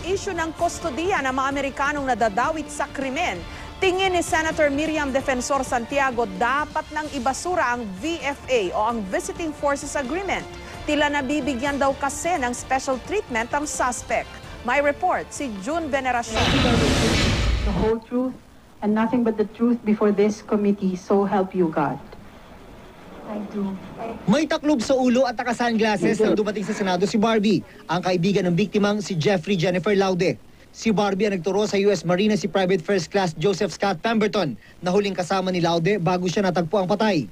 issue ng kustodiya ng mga Amerikanong nadadawit sa krimen, tingin ni Senator Miriam Defensor Santiago dapat nang ibasura ang VFA o ang Visiting Forces Agreement. Tila nabibigyan daw kasi ng special treatment ang suspect. May report si June Veneracion. The whole truth and nothing but the truth before this committee, so help you God. I do. May taklob sa ulo at naka-sunglasses nang dumating sa Senado si Barbie, ang kaibigan ng biktimang si Jeffrey Jennifer Laude. Si Barbie ang nagturo sa US Marine si Private First Class Joseph Scott Pemberton na huling kasama ni Laude bago siya natagpo ang patay.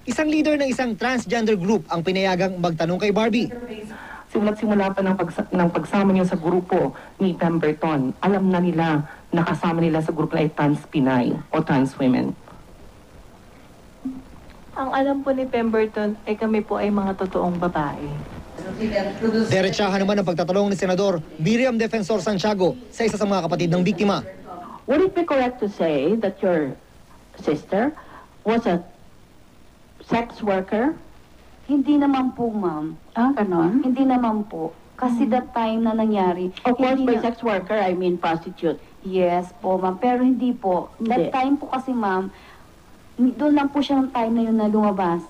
Isang leader ng isang transgender group ang pinayagang magtanong kay Barbie. Simula pa ng pagsama niya sa grupo ni Pemberton, alam na nila, nakasama nila sa grupo na trans Pinay o trans women. Ang alam po ni Pemberton ay kami po ay mga totoong babae. Diretsahan naman ang pagtatanong ni Senador Miriam Defensor Santiago sa isa sa mga kapatid ng biktima. Would it be correct to say that your sister was a sex worker? Hindi naman po, ma'am. Ganon? Hindi naman po. Kasi that time na nangyari. Of course, hindi by sex worker, I mean prostitute. Yes po, ma'am. Pero hindi po. Hindi. That time po kasi, ma'am, doon lang po siyang time na yun na lumabas.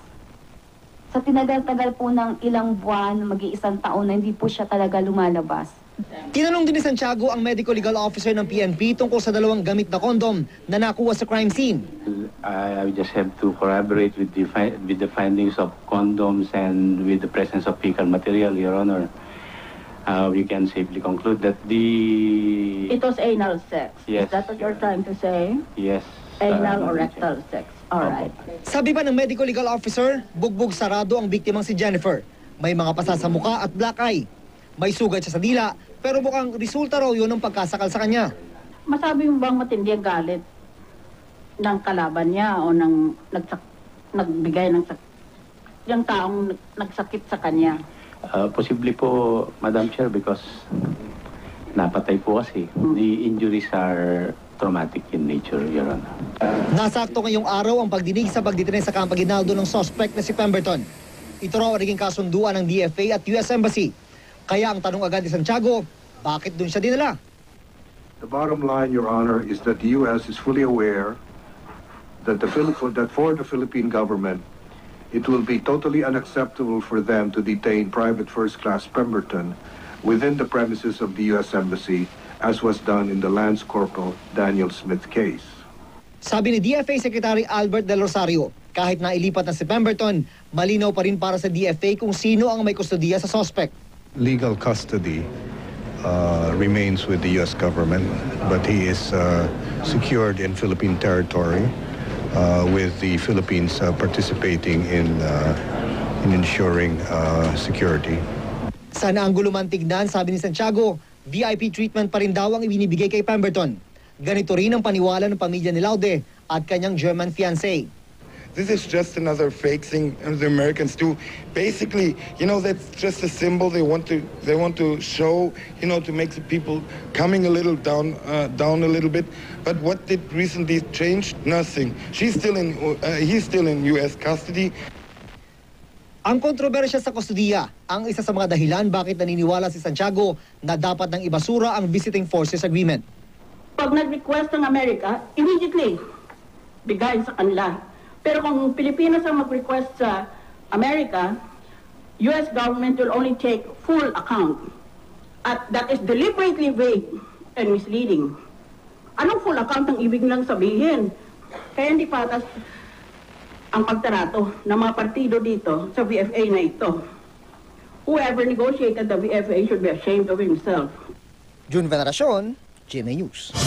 Sa tinagal-tagal po ng ilang buwan, mag-iisang taon na hindi po siya talaga lumalabas. Tinanong din ni Santiago ang medical legal officer ng PNP tungkol sa dalawang gamit na kondom na nakuha sa crime scene. I just have to corroborate with the findings of condoms and with the presence of fecal material, Your Honor. We can safely conclude that It was anal sex. Yes. Is that what you're trying to say? Yes. Anal or rectal sex. All right. Sabi pa ng medical legal officer, bugbog sarado ang biktimang si Jennifer. May mga pasa sa muka at black eye. May sugat siya sa dila, pero mukhang resulta raw yun ng pagkasakal sa kanya. Masabi mo bang matindi ang galit ng kalaban niya o ng nagbigay ng yung taong nagsakit sa kanya? Possibly po, Madam Chair, because napatay po kasi. The injuries are traumatic in nature, Your Honor. Nasakto ngayong araw ang pagdinig sa pagdidetain sa Camp Aguinaldo ng suspect na si Pemberton. Ito raw ang naging kasunduan ng DFA at US Embassy. Kaya ang tanong agad ni Santiago, bakit dun siya dinala? The bottom line, Your Honor, is that the U.S. is fully aware that for the Philippine government, it will be totally unacceptable for them to detain Private First Class Pemberton within the premises of the U.S. Embassy, as was done in the Lance Corporal Daniel Smith case. Sabi ni DFA Secretary Albert Del Rosario, kahit nailipat na si Pemberton, malinaw pa rin para sa DFA kung sino ang may kustodiya sa suspect. Legal custody remains with the U.S. government, but he is secured in Philippine territory with the Philippines participating in ensuring security. Sa naanggulo man tignan, sabi ni Santiago, VIP treatment pa rin daw ang ibinibigay kay Pemberton. Ganito rin ang paniwala ng pamilya ni Laude at kanyang German fiancé. This is just another fake thing the Americans do. Basically, that's just a symbol they want to show, to make the people coming a little down a little bit. But what did recently change? Nothing. He's still in U.S. custody. Ang kontrobersya sa kustodiya ang isa sa mga dahilan bakit naniniwala si Santiago na dapat nang ibasura ang Visiting Forces Agreement. Pag nag-request ng Amerika, immediately bigay sa kanila. Pero kung Pilipinas ang mag-request sa Amerika, U.S. government will only take full account. At that is deliberately vague and misleading. Anong full account ang ibig lang sabihin? Kaya hindi patas ang pagtarato ng mga partido dito sa VFA na ito. Whoever negotiated the VFA should be ashamed of himself. June Veneracion, GMA News.